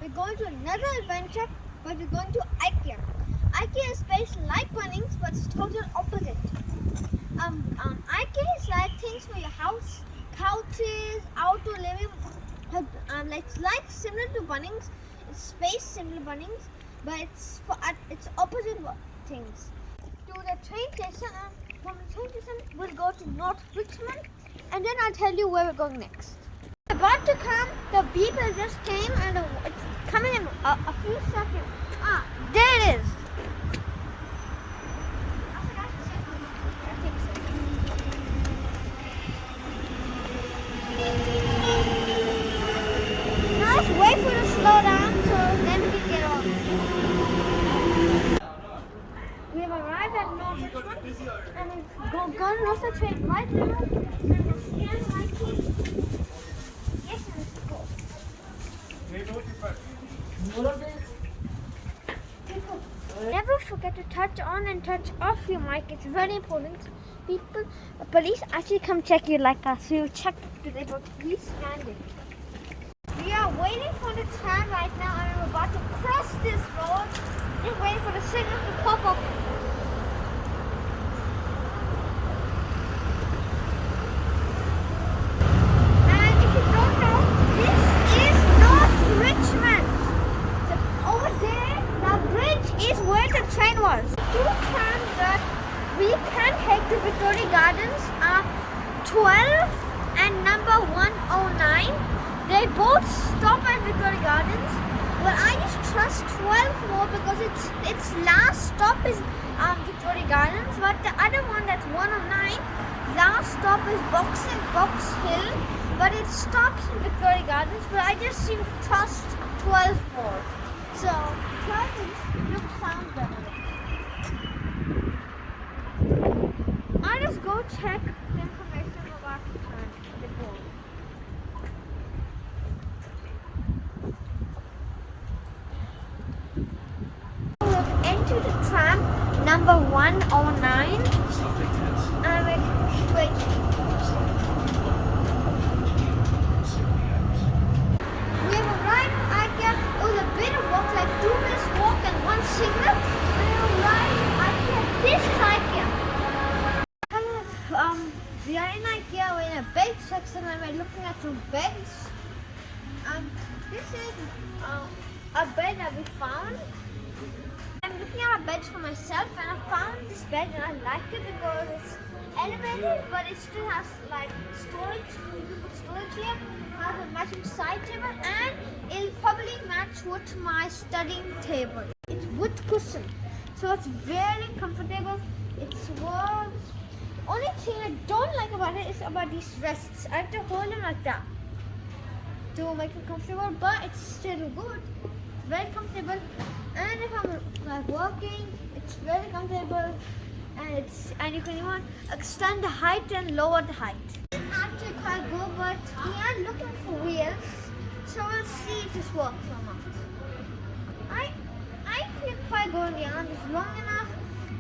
we're going to another adventure, but we're going to IKEA. IKEA is based like Bunnings, but it's total opposite. IKEA is like things for your house, couches, outdoor living. It's like similar to Bunnings. It's space similar to Bunnings, but it's opposite things. To the train station, and from the train station we'll go to North Richmond, and then I'll tell you where we're going next. About to come, the beeper just came, and it's coming in a few seconds. There it is. Now let's wait for it to slow down so then we can get on. We have arrived at North Richmond, and we're going to North the train right now. And we'll scan my key. Yes, let's go. Never forget to touch on and touch off your mic. It's very important. People, police actually come check you like us. We will check today, but please stand it. We are waiting for the tram right now, and we're about to cross this road. Just waiting for the signal to pop up. And if you don't know, this is North Richmond. So over there, the bridge is where the train was. Two trams that we can take to Victoria Gardens are 12 and number 109. They both stop at Victoria Gardens, but I just trust 12 more because its last stop is Victoria Gardens, but the other one, that's 109, last stop is Box Hill, but it stops in Victoria Gardens, but I just seem to trust 12 more. So 12 sounds better. I'll just go check the information about the time before. We have entered the tram number 109. Wait. We have arrived at IKEA. It was a bit of walk, like 2 minutes walk and 1 signal. And we arrived at IKEA. This is IKEA. We are in IKEA. We're in a bed section, and we're looking at some beds. This is a bed that we found. I'm looking at a bed for myself, and I found this bed and I like it because it's elevated, but it still has like storage. You can put storage here. Has a matching side table, and it'll probably match with my studying table. It's wood cushion, so it's very comfortable. It's warm. Only thing I don't like about it is about these rests. I have to hold them like that to make it comfortable, but it's still good. It's very comfortable, and if I'm like working, it's very comfortable, and you can even extend the height and lower the height. It's actually quite good, but we are looking for wheels, so we'll see if this works or not. I feel quite good. The arm is long enough.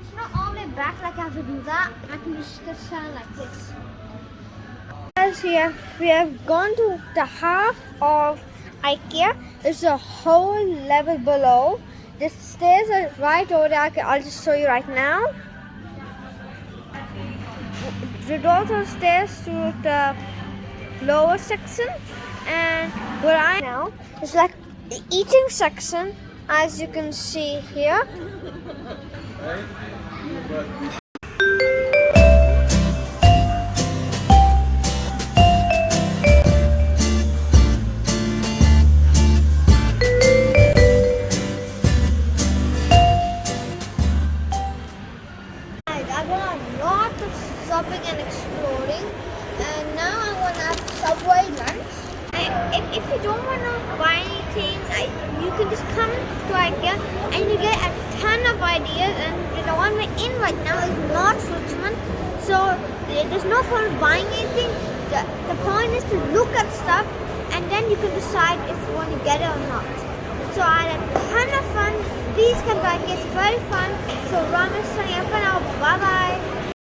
It's not all the way back like I have to do that. I can just stand like this. As we have gone to the half of IKEA. There's a whole level below. The stairs are right over there. I'll just show you right now. The doors are stairs to the lower section, and where I now is like the eating section, as you can see here. Shopping and exploring, and now I want to have Subway lunch. If you don't want to buy anything, you can just come to IKEA and you get a ton of ideas. And the one we're in right now is North Richmond, so there's no point buying anything. The point is to look at stuff, and then you can decide if you want to get it or not. So I had a ton of fun. Please come to IKEA, it's very fun. So Ram is signing up for now. Bye bye.